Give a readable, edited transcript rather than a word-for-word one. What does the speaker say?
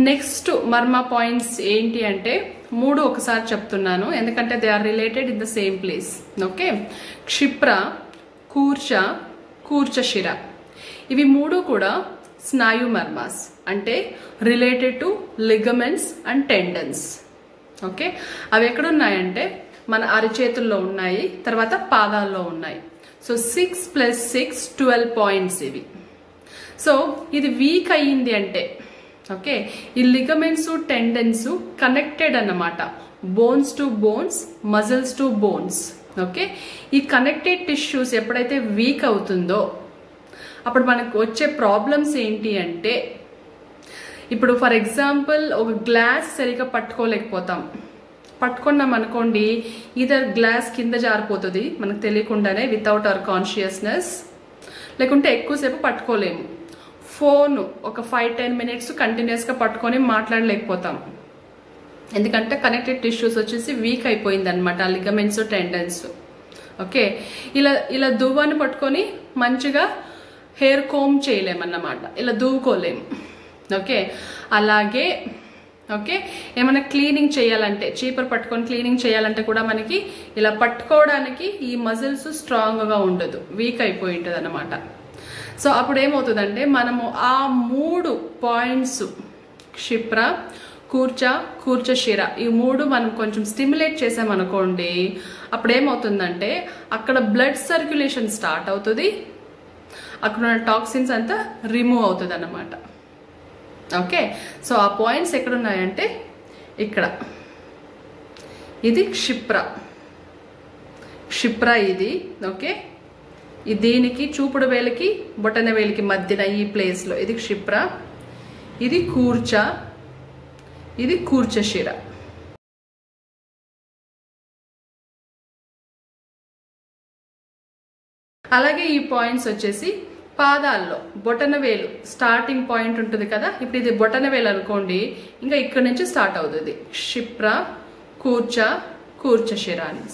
Next మర్మ points ఏంటి అంటే 3 ఒకసారి చెప్తున్నాను ఎందుకంటే they are related in the same place. Okay, క్షిప్ర, కూర్చ, కూర్చశిర ఇవి 3 కూడా స్నాయు మర్మాస్ అంటే related to ligaments and tendons. Okay, అవి ఎక్కడున్నాయంటే మన అరిచేతుల్లో ఉన్నాయి, తర్వాత పాదాల్లో ఉన్నాయి. సో 6 + 6 12 పాయింట్స్ ఇవి. సో ఇది వీక్ అయ్యింది అంటే ఓకే, ఈ లిగమెంట్స్ టెండన్స్ కనెక్టెడ్ అన్నమాట, bones to bones, muscles to bones. Okay, ఈ కనెక్టెడ్ టిష్యూస్ ఎప్పుడైతే వీక్ అవుతుందో అప్పుడు మనకు వచ్చే ప్రాబ్లమ్స్ ఏంటి అంటే, ఇప్పుడు ఫర్ ఎగ్జాంపుల్ ఒక గ్లాస్ సరిగా పట్టుకోలేకపోతాం, పట్టుకున్నాం అనుకోండి ఇదర్ గ్లాస్ కింద జారిపోతుంది మనకు తెలియకుండానే వితౌట్ అవర్ కాన్షియస్నెస్, లేకుంటే ఎక్కువసేపు పట్టుకోలేము. ఫోన్ ఒక 5-10 మినిట్స్ కంటిన్యూస్గా పట్టుకొని మాట్లాడలేకపోతాం, ఎందుకంటే కనెక్టెడ్ టిష్యూస్ వచ్చేసి వీక్ అయిపోయింది అనమాట, లిగమెంట్స్ టెండన్స్. ఓకే, ఇలా దువ్వాన్ని పట్టుకొని మంచిగా హెయిర్ కోమ్ చేయలేమన్నమాట, ఇలా దువ్వుకోలేము. ఓకే, అలాగే ఓకే ఏమైనా క్లీనింగ్ చేయాలంటే, చీపర్ పట్టుకొని క్లీనింగ్ చేయాలంటే కూడా మనకి ఇలా పట్టుకోవడానికి ఈ మజిల్స్ స్ట్రాంగ్గా ఉండదు, వీక్ అయిపోయి ఉంటుంది అనమాట. సో అప్పుడు ఏమవుతుందంటే మనము ఆ 3 పాయింట్స్ క్షిప్ర, కూర్చ, కూర్చశిర ఈ 3 మనం కొంచెం స్టిమ్యులేట్ చేసామనుకోండి, అప్పుడు ఏమవుతుందంటే అక్కడ బ్లడ్ సర్క్యులేషన్ స్టార్ట్ అవుతుంది, అక్కడ ఉన్న టాక్సిన్స్ అంతా రిమూవ్ అవుతుంది అన్నమాట. ఓకే, సో ఆ పాయింట్స్ ఎక్కడున్నాయంటే ఇక్కడ, ఇది క్షిప్ర, క్షిప్ర ఇది. ఓకే, దీనికి చూపుడు వేలికి బొటన వేలికి మధ్యన ఈ ప్లేస్లో ఇది క్షిప్ర, ఇది కూర్చ, ఇది కూర్చశిర. అలాగే ఈ పాయింట్స్ వచ్చేసి పాదాల్లో బొటన వేలు స్టార్టింగ్ పాయింట్ ఉంటుంది కదా, ఇప్పుడు ఇది బొటన వేలు అనుకోండి, ఇంకా ఇక్కడ నుంచి స్టార్ట్ అవుతుంది క్షిప్ర, కూర్చ, కూర్చశిర అని.